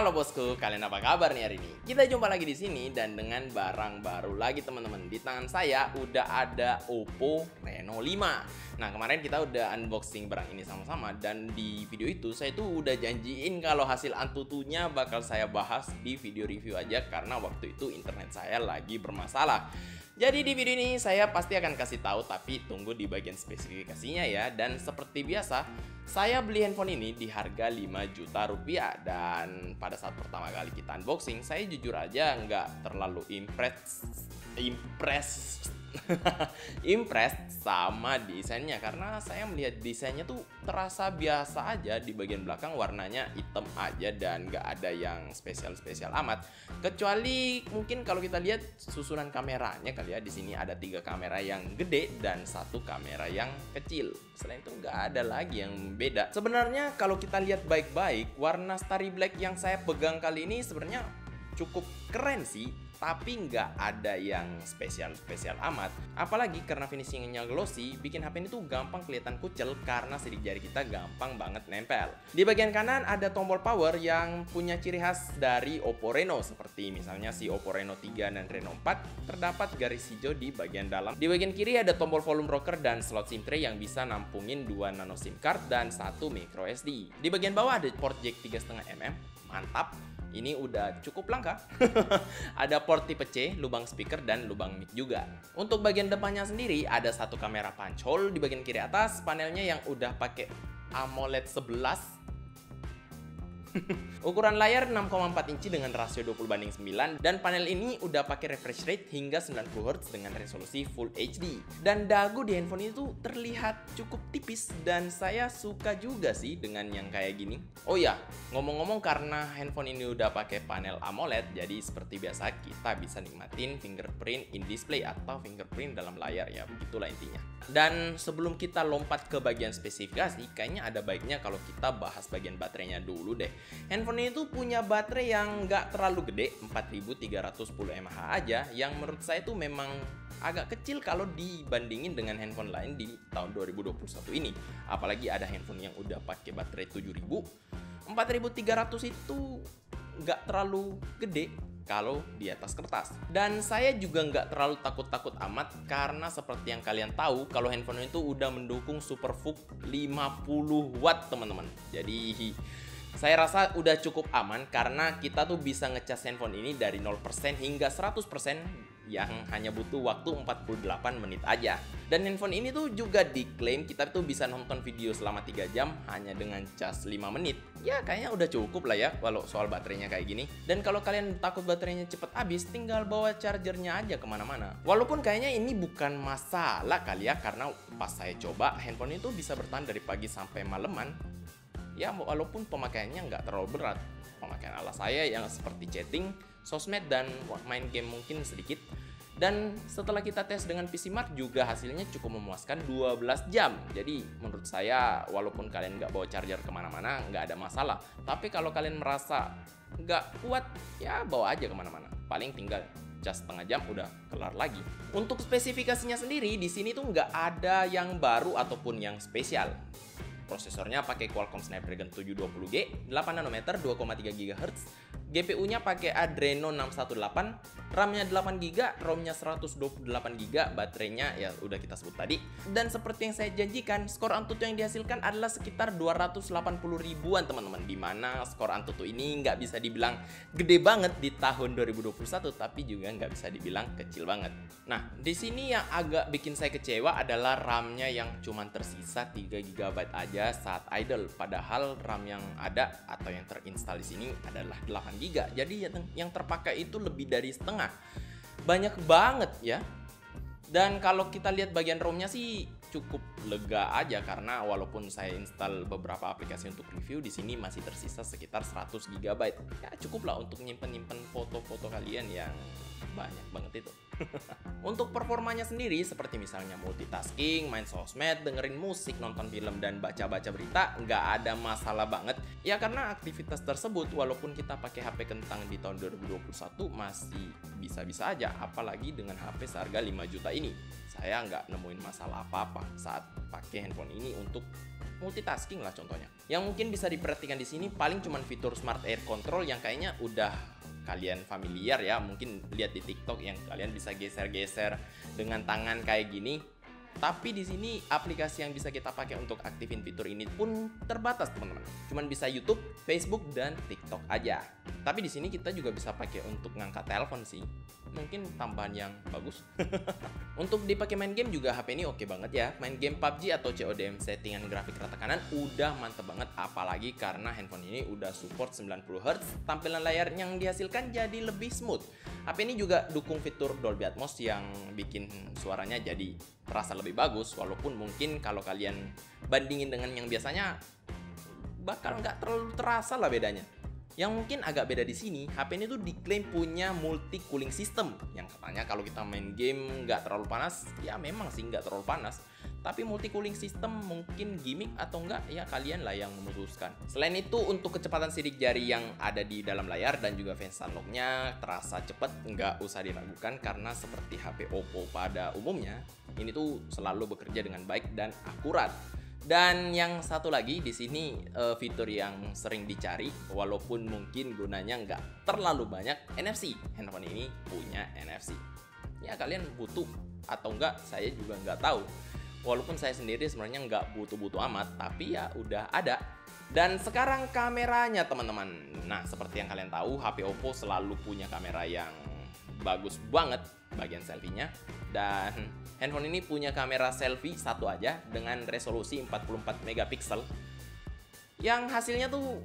Halo bosku, kalian apa kabar nih hari ini? Kita jumpa lagi di sini dan dengan barang baru lagi teman-teman. Di tangan saya udah ada Oppo Reno 5. Nah, kemarin kita udah unboxing barang ini sama-sama dan di video itu saya tuh udah janjiin kalau hasil antutunya bakal saya bahas di video review aja karena waktu itu internet saya lagi bermasalah. Jadi di video ini saya pasti akan kasih tahu, tapi tunggu di bagian spesifikasinya ya. Dan seperti biasa, saya beli handphone ini di harga 5 juta rupiah. Dan pada saat pertama kali kita unboxing, saya jujur aja nggak terlalu impress sama desainnya, karena saya melihat desainnya tuh terasa biasa aja. Di bagian belakang warnanya hitam aja dan nggak ada yang spesial-spesial amat, kecuali mungkin kalau kita lihat susunan kameranya kali ya. Di sini ada 3 kamera yang gede dan 1 kamera yang kecil. Selain itu nggak ada lagi yang beda. Sebenarnya kalau kita lihat baik-baik, warna Starry Black yang saya pegang kali ini sebenarnya cukup keren sih, tapi nggak ada yang spesial-spesial amat. Apalagi karena finishingnya glossy, bikin HP ini tuh gampang kelihatan kucel karena sidik jari kita gampang banget nempel. Di bagian kanan ada tombol power yang punya ciri khas dari Oppo Reno, seperti misalnya si Oppo Reno 3 dan Reno 4 terdapat garis hijau di bagian dalam. Di bagian kiri ada tombol volume rocker dan slot SIM tray yang bisa nampungin 2 nano SIM card dan 1 micro SD. Di bagian bawah ada port jack 3,5 mm, mantap. Ini udah cukup langka. Ada port tipe C, lubang speaker, dan lubang mic juga. Untuk bagian depannya sendiri ada 1 kamera punch hole di bagian kiri atas. Panelnya yang udah pakai AMOLED 11. Ukuran layar 6,4 inci dengan rasio 20:9 dan panel ini udah pakai refresh rate hingga 90 Hz dengan resolusi Full HD. Dan dagu di handphone itu terlihat cukup tipis dan saya suka juga sih dengan yang kayak gini. Oh ya, ngomong-ngomong, karena handphone ini udah pakai panel AMOLED, jadi seperti biasa kita bisa nikmatin fingerprint in display atau fingerprint dalam layar ya, begitulah intinya. Dan sebelum kita lompat ke bagian spesifikasi, kayaknya ada baiknya kalau kita bahas bagian baterainya dulu deh. Handphone ini tuh punya baterai yang nggak terlalu gede, 4310 mAh aja, yang menurut saya tuh memang agak kecil kalau dibandingin dengan handphone lain di tahun 2021 ini. Apalagi ada handphone yang udah pakai baterai 7000, 4300 itu nggak terlalu gede kalau di atas kertas. Dan saya juga nggak terlalu takut-takut amat karena seperti yang kalian tahu kalau handphone itu udah mendukung SuperVOOC 50 watt teman-teman. Jadi saya rasa udah cukup aman karena kita tuh bisa ngecas handphone ini dari 0% hingga 100% yang hanya butuh waktu 48 menit aja. Dan handphone ini tuh juga diklaim kita tuh bisa nonton video selama 3 jam hanya dengan cas 5 menit. Ya kayaknya udah cukup lah ya kalau soal baterainya kayak gini. Dan kalau kalian takut baterainya cepet habis, tinggal bawa chargernya aja kemana-mana. Walaupun kayaknya ini bukan masalah kali ya, karena pas saya coba handphone itu bisa bertahan dari pagi sampai maleman. Ya walaupun pemakaiannya nggak terlalu berat. Pemakaian ala saya yang seperti chatting, sosmed, dan main game mungkin sedikit. Dan setelah kita tes dengan PC Mark juga hasilnya cukup memuaskan 12 jam. Jadi menurut saya walaupun kalian nggak bawa charger kemana-mana nggak ada masalah. Tapi kalau kalian merasa nggak kuat, ya bawa aja kemana-mana. Paling tinggal cas setengah jam udah kelar lagi. Untuk spesifikasinya sendiri di sini tuh nggak ada yang baru ataupun yang spesial. Prosesornya pakai Qualcomm Snapdragon 720G, 8 nanometer, 2,3 GHz. GPU-nya pakai Adreno 618, RAM-nya 8GB, ROM-nya 128GB, baterainya ya udah kita sebut tadi. Dan seperti yang saya janjikan, skor Antutu yang dihasilkan adalah sekitar 280 ribuan teman-teman. Dimana skor Antutu ini nggak bisa dibilang gede banget di tahun 2021, tapi juga nggak bisa dibilang kecil banget. Nah, di sini yang agak bikin saya kecewa adalah RAM-nya yang cuma tersisa 3GB aja saat idle. Padahal RAM yang ada atau yang terinstall di sini adalah 8GB. Jadi yang terpakai itu lebih dari setengah. Banyak banget ya. Dan kalau kita lihat bagian ROM-nya sih cukup lega aja karena walaupun saya install beberapa aplikasi untuk review, di sini masih tersisa sekitar 100 GB. Ya cukup lah untuk nyimpen-nyimpen foto-foto kalian yang banyak banget itu. Untuk performanya sendiri, seperti misalnya multitasking, main sosmed, dengerin musik, nonton film, dan baca-baca berita, nggak ada masalah banget. Ya karena aktivitas tersebut, walaupun kita pakai HP kentang di tahun 2021, masih bisa-bisa aja, apalagi dengan HP seharga 5 juta ini. Saya nggak nemuin masalah apa-apa saat pakai handphone ini untuk multitasking lah contohnya. Yang mungkin bisa diperhatikan di sini paling cuman fitur Smart Air Control yang kayaknya udah kalian familiar ya, mungkin lihat di TikTok yang kalian bisa geser-geser dengan tangan kayak gini. Tapi di sini aplikasi yang bisa kita pakai untuk aktifin fitur ini pun terbatas, teman-teman. Cuman bisa YouTube, Facebook, dan TikTok aja. Tapi di sini kita juga bisa pakai untuk ngangkat telepon sih. Mungkin tambahan yang bagus. Untuk dipakai main game juga HP ini oke banget ya. Main game PUBG atau COD settingan grafik rata kanan udah mantep banget, apalagi karena handphone ini udah support 90Hz. Tampilan layar yang dihasilkan jadi lebih smooth. HP ini juga dukung fitur Dolby Atmos yang bikin suaranya jadi terasa lebih bagus, walaupun mungkin kalau kalian bandingin dengan yang biasanya bakal nggak terlalu terasa lah bedanya. Yang mungkin agak beda di sini, HP ini tuh diklaim punya multi cooling system, yang katanya kalau kita main game nggak terlalu panas, ya memang sih nggak terlalu panas. Tapi multi cooling system mungkin gimmick atau enggak, ya kalian lah yang memutuskan. Selain itu, untuk kecepatan sidik jari yang ada di dalam layar dan juga face unlock-nya terasa cepat, nggak usah diragukan karena seperti HP Oppo pada umumnya, ini tuh selalu bekerja dengan baik dan akurat. Dan yang satu lagi di sini fitur yang sering dicari, walaupun mungkin gunanya nggak terlalu banyak, NFC. Handphone ini punya NFC. Ya kalian butuh atau enggak, saya juga nggak tahu. Walaupun saya sendiri sebenarnya nggak butuh-butuh amat, tapi ya udah ada. Dan sekarang kameranya, teman-teman. Nah, seperti yang kalian tahu, HP Oppo selalu punya kamera yang bagus banget bagian selfie-nya. Dan handphone ini punya kamera selfie satu aja dengan resolusi 44 megapiksel. Yang hasilnya tuh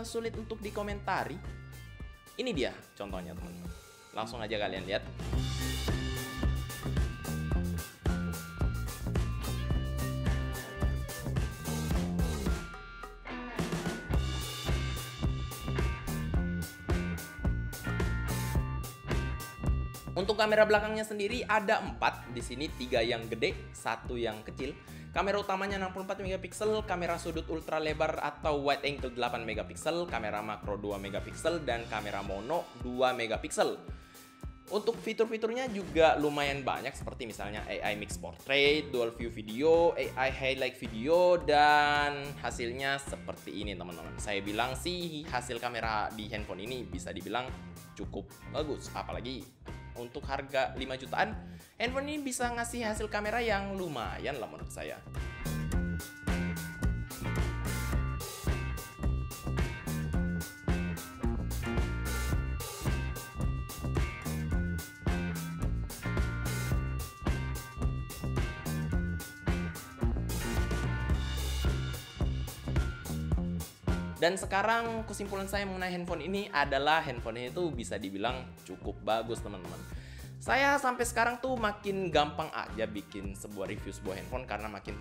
sulit untuk dikomentari. Ini dia contohnya, teman-teman. Langsung aja kalian lihat. Untuk kamera belakangnya sendiri ada 4, di sini 3 yang gede, 1 yang kecil. Kamera utamanya 64 megapiksel, kamera sudut ultra lebar atau wide angle 8 megapiksel, kamera makro 2 megapiksel, dan kamera mono 2 megapiksel. Untuk fitur-fiturnya juga lumayan banyak, seperti misalnya AI Mix Portrait, Dual View Video, AI Highlight Video, dan hasilnya seperti ini, teman-teman. Saya bilang sih hasil kamera di handphone ini bisa dibilang cukup bagus, apalagi untuk harga 5 jutaan, handphone ini bisa ngasih hasil kamera yang lumayan lah menurut saya. Dan sekarang kesimpulan saya mengenai handphone ini adalah handphone ini tuh bisa dibilang cukup bagus, teman-teman. Saya sampai sekarang tuh makin gampang aja bikin sebuah review sebuah handphone, karena makin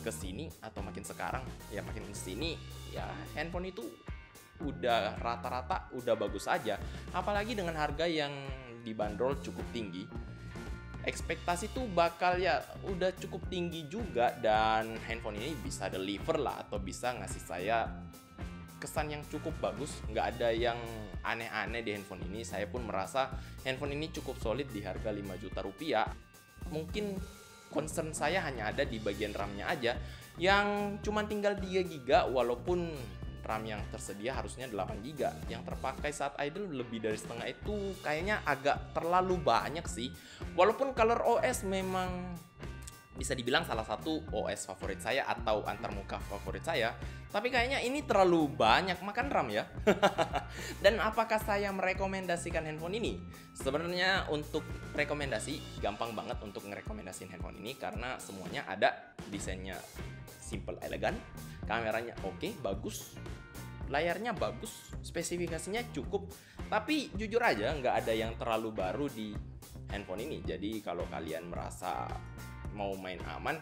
kesini atau makin sekarang ya makin kesini ya handphone itu udah rata-rata udah bagus aja, apalagi dengan harga yang dibanderol cukup tinggi. Ekspektasi tuh bakal ya udah cukup tinggi juga, dan handphone ini bisa deliver lah atau bisa ngasih saya kesan yang cukup bagus. Nggak ada yang aneh-aneh di handphone ini. Saya pun merasa handphone ini cukup solid di harga 5 juta rupiah. Mungkin concern saya hanya ada di bagian RAM-nya aja yang cuma tinggal 3 GB, walaupun RAM yang tersedia harusnya 8 GB. Yang terpakai saat idle lebih dari setengah, itu kayaknya agak terlalu banyak sih. Walaupun Color OS memang bisa dibilang salah satu OS favorit saya atau antarmuka favorit saya, tapi kayaknya ini terlalu banyak makan RAM ya. Dan apakah saya merekomendasikan handphone ini? Sebenarnya untuk rekomendasi gampang banget untuk ngerekomendasiin handphone ini, karena semuanya ada. Desainnya simple elegan, kameranya oke, bagus, layarnya bagus, spesifikasinya cukup. Tapi jujur aja nggak ada yang terlalu baru di handphone ini. Jadi kalau kalian merasa mau main aman,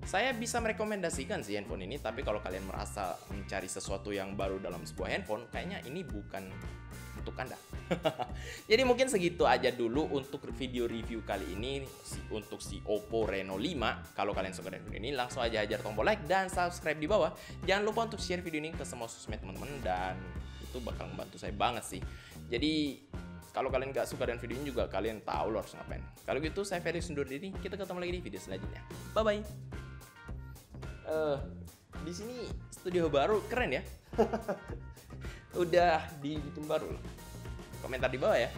Saya bisa merekomendasikan sih handphone ini, tapi kalau kalian merasa mencari sesuatu yang baru dalam sebuah handphone, kayaknya ini bukan untuk Anda. Jadi mungkin segitu aja dulu untuk video review kali ini untuk si Oppo Reno 5. Kalau kalian suka dengan video ini, langsung aja hajar tombol like dan subscribe di bawah. Jangan lupa untuk share video ini ke semua sosmed teman-teman, dan itu bakal membantu saya banget sih. Jadi kalau kalian gak suka dengan video ini juga, kalian tahu lo harus ngapain. Kalau gitu, saya Ferry undur diri. Kita ketemu lagi di video selanjutnya. Bye-bye. Di sini studio baru, keren ya. Udah dibikin baru loh. Komentar di bawah ya.